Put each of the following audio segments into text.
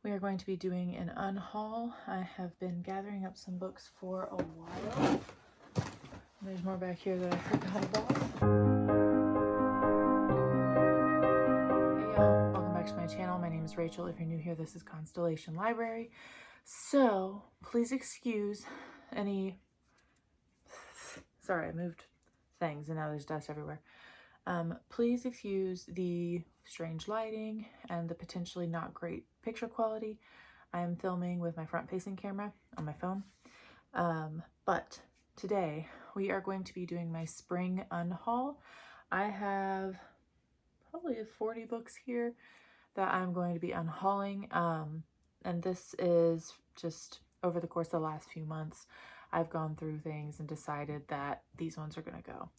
We are going to be doing an unhaul. I have been gathering up some books for a while. There's more back here that I forgot about. Hey y'all, welcome back to my channel. My name is Rachel. If you're new here, this is Constellation Library. So please excuse any... Sorry, I moved things and now there's dust everywhere. Please excuse the strange lighting and the potentially not great picture quality. I am filming with my front-facing camera on my phone. But today we are going to be doing my spring unhaul. I have probably 40 books here that I'm going to be unhauling. And this is just over the course of the last few months. I've gone through things and decided that these ones are going to go.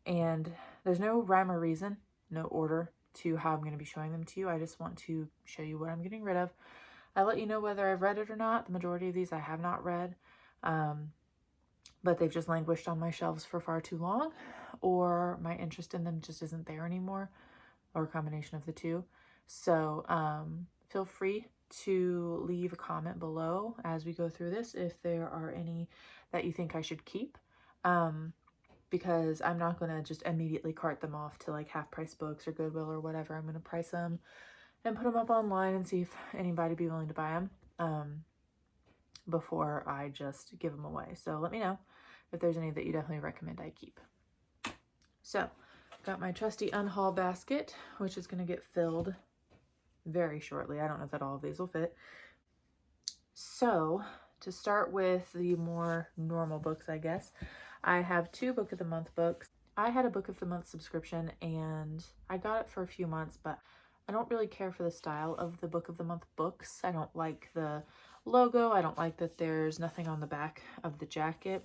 And there's no rhyme or reason, no order to how I'm going to be showing them to you. I just want to show you what I'm getting rid of. I'll let you know whether I've read it or not. The majority of these I have not read, but they've just languished on my shelves for far too long, or my interest in them just isn't there anymore, or a combination of the two. So feel free to leave a comment below as we go through this if there are any that you think I should keep. Because I'm not going to just immediately cart them off to like half price books or Goodwill or whatever. I'm going to price them and put them up online and see if anybody be willing to buy them before I just give them away. So let me know if there's any that you definitely recommend I keep. So got my trusty unhaul basket, which is going to get filled very shortly. I don't know that all of these will fit. So to start with the more normal books, I guess, I have 2 Book of the Month books. I had a Book of the Month subscription and I got it for a few months, but I don't really care for the style of the Book of the Month books. I don't like the logo. I don't like that there's nothing on the back of the jacket,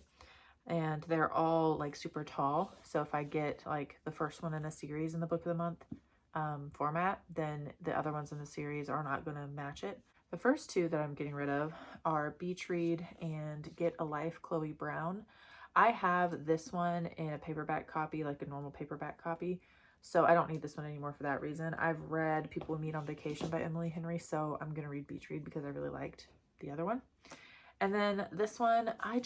and they're all like super tall. So if I get like the first one in a series in the Book of the Month format, then the other ones in the series are not going to match it. The first 2 that I'm getting rid of are Beach Read and Get a Life, Chloe Brown. I have this one in a paperback copy, like a normal paperback copy, so I don't need this one anymore for that reason. I've read People We Meet on Vacation by Emily Henry, so I'm going to read Beach Read because I really liked the other one. And then this one, I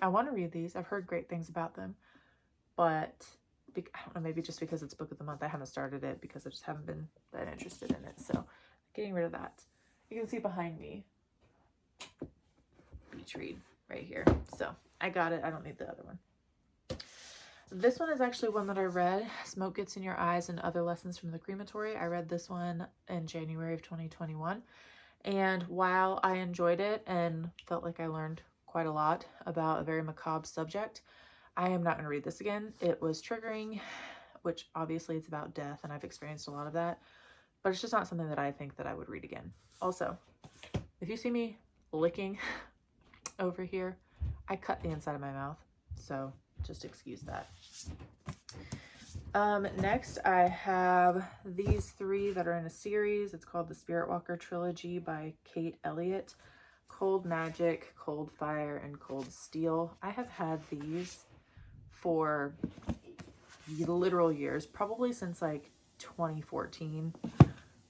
want to read these. I've heard great things about them, but I don't know, maybe just because it's Book of the Month, I haven't started it because I just haven't been that interested in it, so getting rid of that. You can see behind me, Beach Read. Right here. So I got it. I don't need the other one. This one is actually one that I read, Smoke Gets in Your Eyes and Other Lessons from the Crematory. I read this one in January of 2021. And while I enjoyed it and felt like I learned quite a lot about a very macabre subject, I am not going to read this again. It was triggering, which obviously it's about death and I've experienced a lot of that, but it's just not something that I think that I would read again. Also, if you see me licking over here, I cut the inside of my mouth, so just excuse that. Next I have these 3 that are in a series. It's called the Spirit Walker Trilogy by Kate Elliott. Cold Magic, Cold Fire, and Cold Steel. I have had these for literal years, probably since like 2014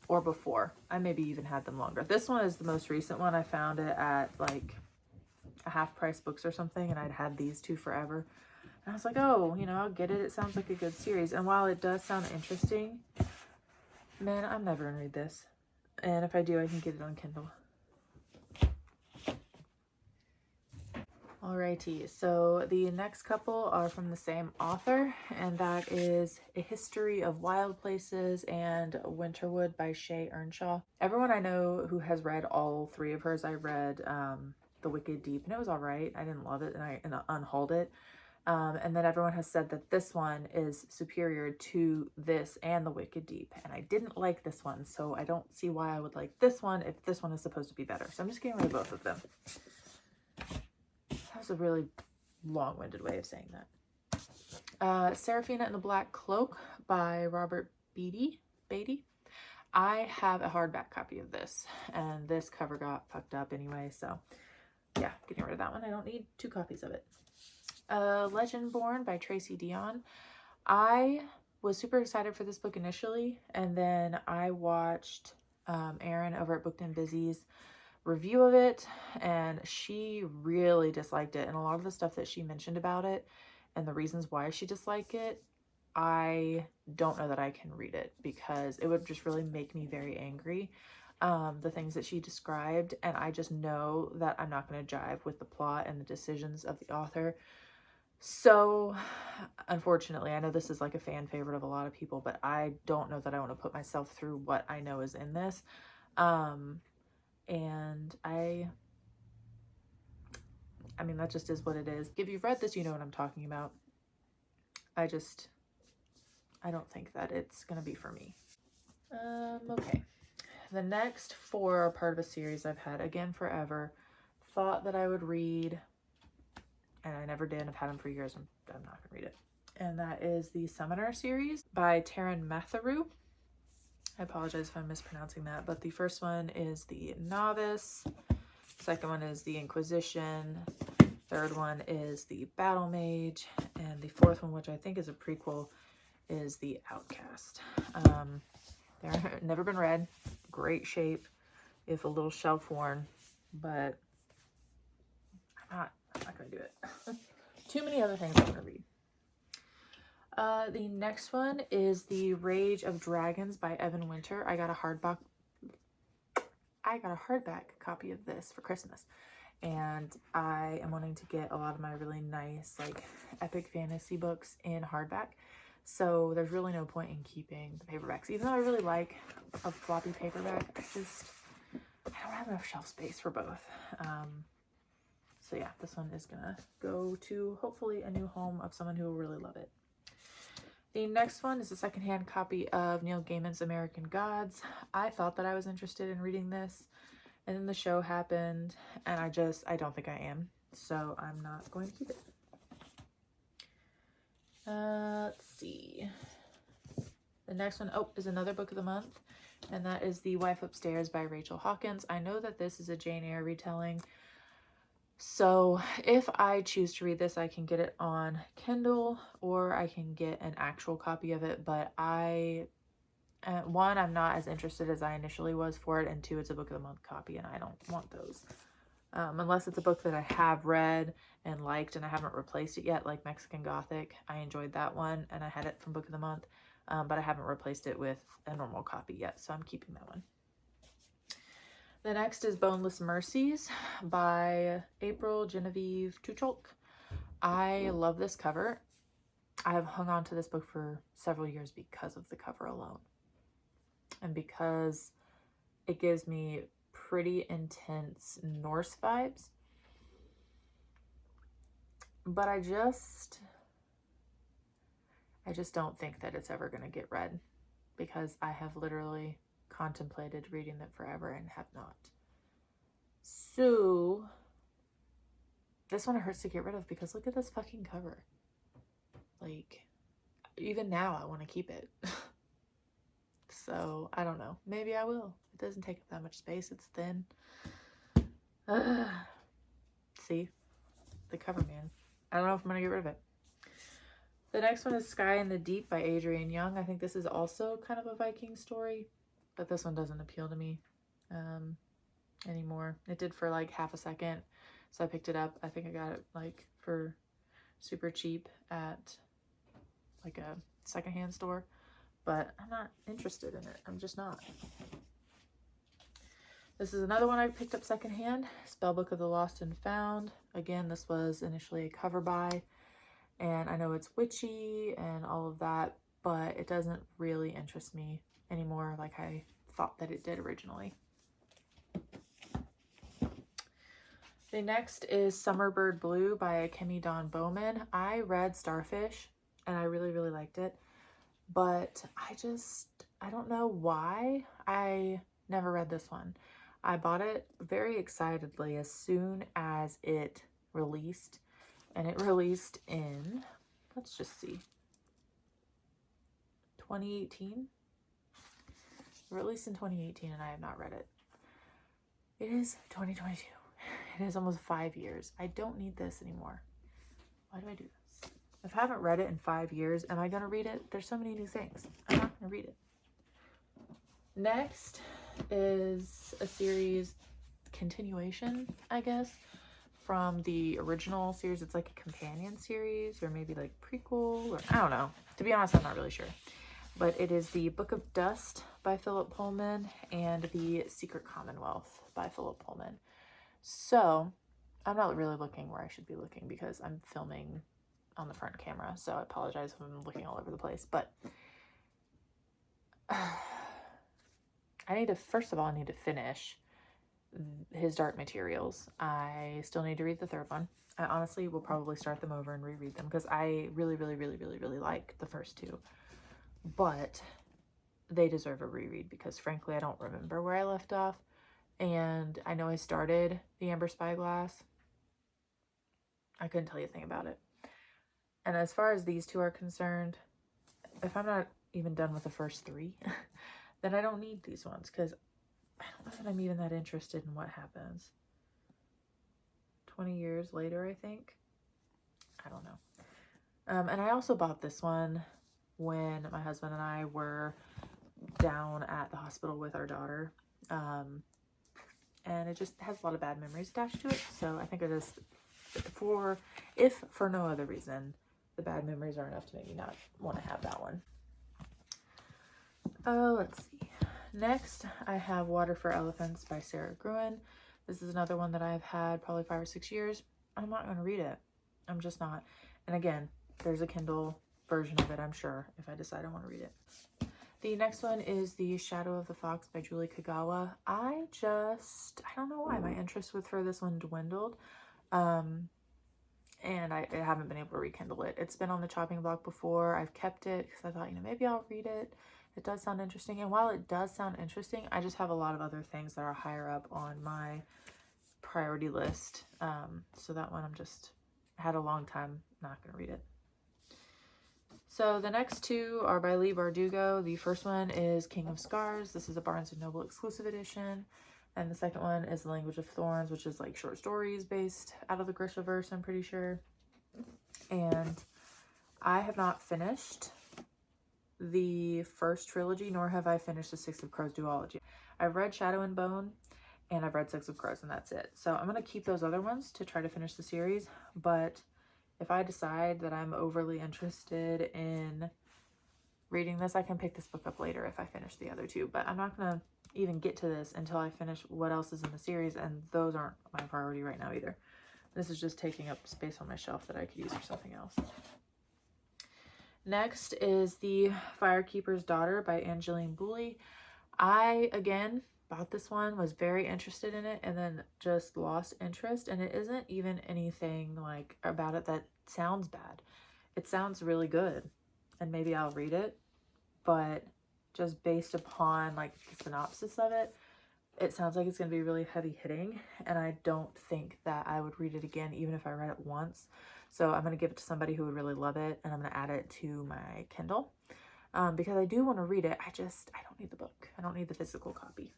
or before. I maybe even had them longer. This one is the most recent one. I found it at like a half price books or something, and I'd had these 2 forever, and I was like, oh, you know, I'll get it. It sounds like a good series, and while it does sound interesting, man, I'm never gonna read this, and if I do, I can get it on Kindle. Alrighty, so the next couple are from the same author, and that is A History of Wild Places and Winterwood by Shay Earnshaw. Everyone I know who has read all 3 of hers, I read The Wicked Deep, and it was all right. I didn't love it, and I unhauled it. And then everyone has said that this one is superior to this and The Wicked Deep, and I didn't like this one, so I don't see why I would like this one if this one is supposed to be better. So I'm just getting rid of both of them. That was a really long-winded way of saying that. Seraphina and the Black Cloak by Robert Beatty. I have a hardback copy of this, and this cover got fucked up anyway, so yeah, getting rid of that one. I don't need 2 copies of it. Legend Born by Tracy Dion. I was super excited for this book initially, and then I watched Erin over at Booked and Busy's review of it, and she really disliked it. And a lot of the stuff that she mentioned about it and the reasons why she disliked it, I don't know that I can read it because it would just really make me very angry. The things that she described, and I just know that I'm not going to jive with the plot and the decisions of the author. So unfortunately, I know this is like a fan favorite of a lot of people, but I don't know that I want to put myself through what I know is in this. And I mean, that just is what it is. If you've read this, you know what I'm talking about. I don't think that it's going to be for me. Okay. The next 4 are part of a series I've had, again, forever. Thought that I would read, and I never did. I've had them for years. I'm not going to read it. And that is the Summoner series by Taryn Matharu. I apologize if I'm mispronouncing that, but the first one is the Novice. Second one is the Inquisition. Third one is the Battle Mage. And the fourth one, which I think is a prequel, is the Outcast. They're never been read. Great shape, if a little shelf worn, but I'm not going to do it. Too many other things I want to read. The next one is The Rage of Dragons by Evan Winter. I got a hardback copy of this for Christmas, and I am wanting to get a lot of my really nice, like, epic fantasy books in hardback. So there's really no point in keeping the paperbacks, even though I really like a floppy paperback. I don't have enough shelf space for both. So yeah, this one is gonna go to hopefully a new home of someone who will really love it. The next one is a secondhand copy of Neil Gaiman's American Gods. I thought that I was interested in reading this, and then the show happened, and I don't think I am. So I'm not going to keep it. Let's see. The next one, is another book of the month, and that is The Wife Upstairs by Rachel Hawkins. I know that this is a Jane Eyre retelling, so if I choose to read this, I can get it on Kindle, or I can get an actual copy of it, but one, I'm not as interested as I initially was for it, and 2, it's a book of the month copy, and I don't want those. Unless it's a book that I have read and liked and I haven't replaced it yet, like Mexican Gothic. I enjoyed that one and I had it from Book of the Month, but I haven't replaced it with a normal copy yet, so I'm keeping that one. The next is Boneless Mercies by April Genevieve Tucholk. I love this cover. I have hung on to this book for several years because of the cover alone, and because it gives me pretty intense Norse vibes, but I just don't think that it's ever going to get read, because I have literally contemplated reading it forever and have not. So this one hurts to get rid of, because look at this fucking cover. Like, even now I want to keep it. So I don't know, maybe I will. It doesn't take up that much space. It's thin. See, the cover, man. I don't know if I'm gonna get rid of it. The next one is Sky in the Deep by Adrienne Young. I think this is also kind of a Viking story, but this one doesn't appeal to me anymore. It did for like half a second, so I picked it up. I think I got it like for super cheap at like a secondhand store, but I'm not interested in it. I'm just not. This is another one I picked up secondhand, Spellbook of the Lost and Found. Again, this was initially a cover buy, and I know it's witchy and all of that, but it doesn't really interest me anymore like I thought that it did originally. The next is Summerbird Blue by Kimmy Bowman. I read Starfish and I really, really liked it, but I don't know why I never read this one. I bought it very excitedly as soon as it released, and it released in, let's just see, 2018? It released in 2018 and I have not read it. It is 2022. It is almost 5 years. I don't need this anymore. Why do I do this? If I haven't read it in 5 years, am I going to read it? There's so many new things. I'm not going to read it. Next is a series continuation, I guess, from the original series. It's like a companion series, or maybe like prequel, or I don't know. To be honest, I'm not really sure. But it is the Book of Dust by Philip Pullman and the Secret Commonwealth by Philip Pullman. So I'm not really looking where I should be looking because I'm filming on the front camera, so I apologize if I'm looking all over the place. But first of all, I need to finish his Dark Materials. I still need to read the third one. I honestly will probably start them over and reread them because I really like the first two. But they deserve a reread because frankly, I don't remember where I left off. And I know I started The Amber Spyglass. I couldn't tell you a thing about it. And as far as these two are concerned, if I'm not even done with the first three, then I don't need these ones because I don't know that I'm even that interested in what happens. 20 years later, I think. I don't know. And I also bought this one when my husband and I were down at the hospital with our daughter. And it just has a lot of bad memories attached to it. So I think it is, if for no other reason, the bad memories are enough to make me not want to have that one. Let's see. Next, I have Water for Elephants by Sarah Gruen. This is another one that I've had probably 5 or 6 years. I'm not going to read it. I'm just not. And again, there's a Kindle version of it, I'm sure, if I decide I want to read it. The next one is The Shadow of the Fox by Julie Kagawa. I don't know why my interest for this one dwindled. And I haven't been able to rekindle it. It's been on the chopping block before. I've kept it because I thought, maybe I'll read it. It does sound interesting. And while it does sound interesting, I just have a lot of other things that are higher up on my priority list. So that one I had a long time not going to read it. So the next two are by Leigh Bardugo. The first one is King of Scars. This is a Barnes & Noble exclusive edition. And the second one is The Language of Thorns, which is like short stories based out of the Grishaverse, I'm pretty sure. And I have not finished the first trilogy, nor have I finished the Six of Crows duology. I've read Shadow and Bone, and I've read Six of Crows, and that's it. So I'm going to keep those other ones to try to finish the series, but if I decide that I'm overly interested in reading this, I can pick this book up later if I finish the other two. But I'm not going to even get to this until I finish what else is in the series, and those aren't my priority right now either. This is just taking up space on my shelf that I could use for something else. Next is The Firekeeper's Daughter by Angeline Booley. I, again, bought this one, was very interested in it, and then just lost interest. And it isn't even anything like about it that sounds bad. It sounds really good, and maybe I'll read it, but just based upon like the synopsis of it, it sounds like it's going to be really heavy hitting, and I don't think that I would read it again even if I read it once. So I'm going to give it to somebody who would really love it, and I'm going to add it to my Kindle because I do want to read it. I don't need the book. I don't need the physical copy.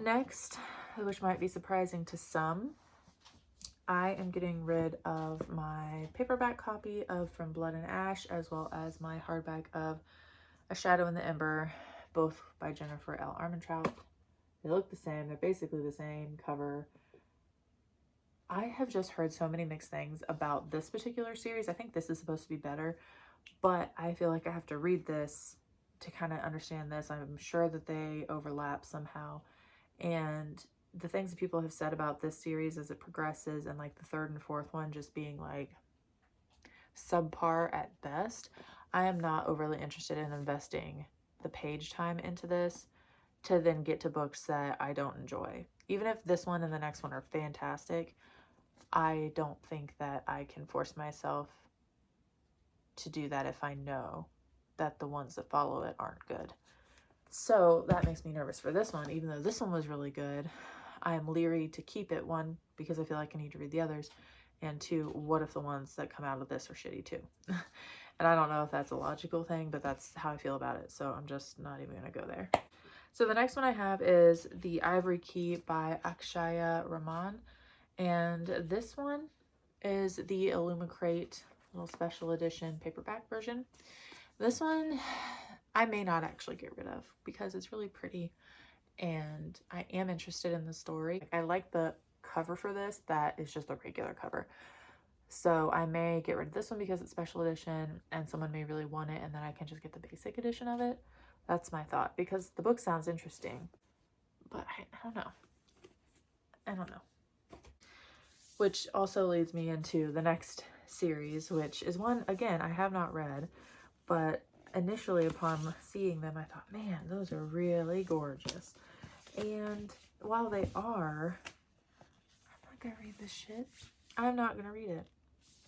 Next, which might be surprising to some, I am getting rid of my paperback copy of From Blood and Ash, as well as my hardback of A Shadow in the Ember, both by Jennifer L. Armentrout. They look the same. They're basically the same cover. I have just heard so many mixed things about this particular series. I think this is supposed to be better, but I feel like I have to read this to kind of understand this. I'm sure that they overlap somehow. And the things that people have said about this series as it progresses, and like the third and fourth one just being like subpar at best, I am not overly interested in investing the page time into this to then get to books that I don't enjoy. Even if this one and the next one are fantastic, I don't think that I can force myself to do that if I know that the ones that follow it aren't good. So that makes me nervous for this one. Even though this one was really good, I'm leery to keep it, one, because I feel like I need to read the others, and two, what if the ones that come out of this are shitty too? And I don't know if that's a logical thing, but that's how I feel about it, so I'm just not even going to go there. So the next one I have is The Ivory Key by Akshaya Rahman, and this one is the Illumicrate little special edition paperback version. This one, I may not actually get rid of because it's really pretty and I am interested in the story. I like the cover for this that is just a regular cover. So I may get rid of this one because it's special edition and someone may really want it and then I can just get the basic edition of it. That's my thought because the book sounds interesting, but I don't know. I don't know. Which also leads me into the next series, which is one, again, I have not read, but initially upon seeing them, I thought, man, those are really gorgeous. And while they are, I'm not gonna read this shit. I'm not gonna read it.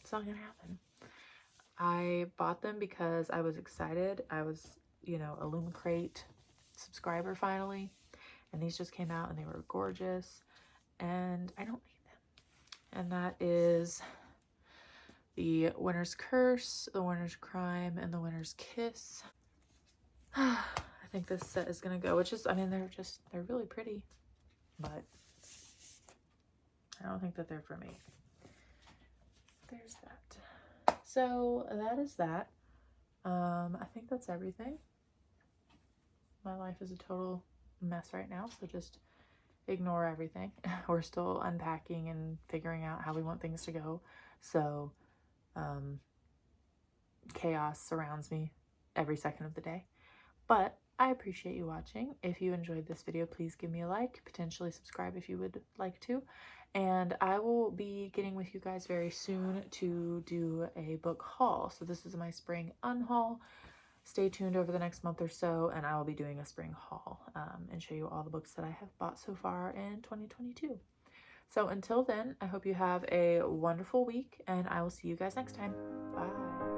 It's not gonna happen. I bought them because I was excited. I was, you know, a Loom Crate subscriber finally, and these just came out and they were gorgeous, and I don't need them. And that is the Winter's Curse, the Winter's Crime, and the Winter's Kiss. I think this set is gonna go, which is, I mean, they're really pretty, but I don't think that they're for me. There's that. So that is that. I think that's everything. My life is a total mess right now, so just ignore everything. We're still unpacking and figuring out how we want things to go. So chaos surrounds me every second of the day. But I appreciate you watching. If you enjoyed this video, please give me a like, potentially subscribe if you would like to. And I will be getting with you guys very soon to do a book haul. So this is my spring unhaul. Stay tuned over the next month or so, and I will be doing a spring haul and show you all the books that I have bought so far in 2022. So until then, I hope you have a wonderful week, and I will see you guys next time. Bye.